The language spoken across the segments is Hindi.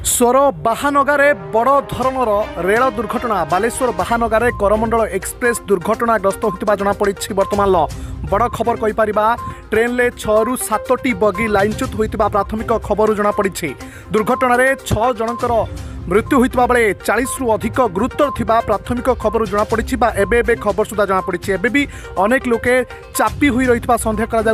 सोरो बाहानगारे बड़ धरणर रेल दुर्घटना बालेश्वर बाहानगारे करमंडल एक्सप्रेस दुर्घटनाग्रस्त होता जमापड़ी बर्तमान बड़ खबर कहीपर ट्रेन ले 6 ରୁ 7ଟି बगी लाइनच्युत होता प्राथमिक खबर जमापड़ी दुर्घटन में 6 जनकर मृत्यु होता बेले 40 ରୁ अधिक गुरुतर थिबा प्राथमिक खबर जमापड़ी एबे खबर सुधा जमापड़ी एबे भी अनेक लोके चापी हुई रही सन्देह करा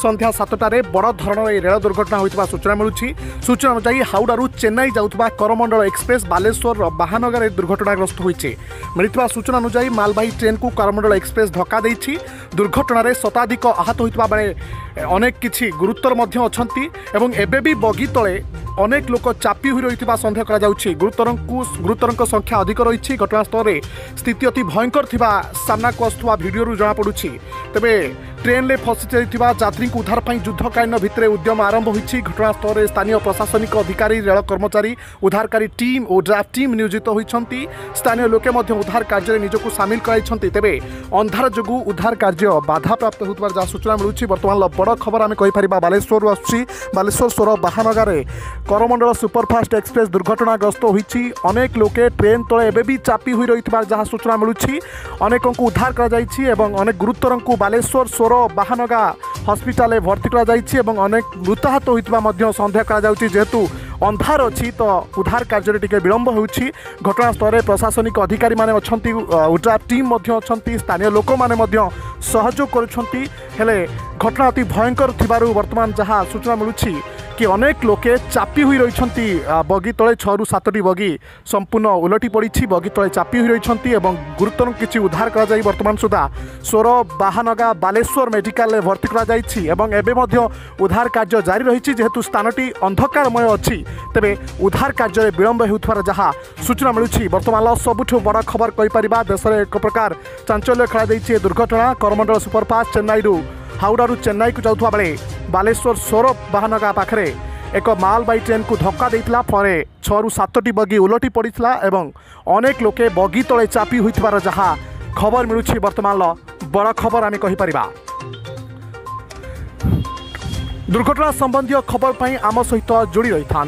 संध्या 7टारे बड़ धरण रेल दुर्घटना होता सूचना मिलूँ। सूचना अनुसार हाउडारू चेन्नई जाऊा करमंडल एक्सप्रेस बालेश्वर बाहानगारे दुर्घटनाग्रस्त होती मिलता सूचना अनुसार मालबाही ट्रेन को करमंडल एक्सप्रेस धक्का देती दुर्घटन में शताधिक आहत होता बेले अनेक किछि गुरुतर अच्छी एवं एबे भी बगी तले अनेक लोक चापी हुई रही सन्देह करा गुरुतर संख्या अधिक रही घटनास्थल में स्थिति अति भयंकर थिबा सामना को आसुवा वीडियो जमापड़ी तेबे ट्रेन ले फसी जाइथिबा यात्री को उद्धार पर युद्धकालीन भितर उद्यम आरंभ होती घटनास्थल में स्थानीय प्रशासनिक अधिकारी रेल कर्मचारी उद्धारकारी टीम और ड्राफ्ट टीम नियोजित होती स्थानीय लोके उद्धार कार्य निजक सामिल कराई तेबे अंधार जो उद्धार कार्य बाधा प्राप्त होता जहाँ सूचना मिलूँ। बर्तमान बड़ खबर आम कहीपर बालेश्वर आसूँ बालेश्वर सोरो बाहानगारे करमंडल सुपरफास्ट एक्सप्रेस दुर्घटनाग्रस्त होती अनेक लोके ट्रेन तले एबे भी चापी हुई रही जहाँ सूचना मिलूँ अनेक उद्धार कर गुरुतर को बालेश्वर सोरो बाहानगा हस्पिटाल भर्ती कर अनेक मृताहत होता सन्देह करेतु अंधार अच्छी तो उद्धार कार्य टिके विलंब होती घटनास्थल में प्रशासनिक अधिकारी माने अछंती उद्धार टीम अच्छा स्थानीय लोक मैंने सहयोग करें घटना अति भयंकर थिबारु वर्तमान जहाँ सूचना मिलूँ कि अनेक लोके चापी हुई रही बगी तले 6 ରୁ 7ଟି बगी संपूर्ण उलटी पड़ी बगी तले चापी हुई रही गुरुतर किसी उद्धार कर वर्तमान सुधा सोरो बाहानगा बालेश्वर मेडिकल भर्ती कर उद्धार कार्य जारी रही जेहेतु स्थानटी अंधकारमय अच्छी तेबे उद्धार कार्य विलंब होता जहाँ सूचना मिलूँ। बर्तमान सबुठ बड़ खबर कहीपर देश में एक प्रकार चांचल्य खेल दुर्घटना करमंडल सुपरफास्ट चेन्नई हाउडारू चेन्नई को जाऊा बेले बालेश्वर सोरो बाहानगा पाखरे एक मालबाही ट्रेन को धक्का देता फरे 6 ରୁ 7ଟି बगी उलटी पड़ा एवं अनेक लोके बगी तले चापी होइथिबार जहाँ खबर मिलूँ। बर्तमान बड़ खबर आम कहीपर दुर्घटना संबंधी खबर पर आम सहित जोड़ी रही था।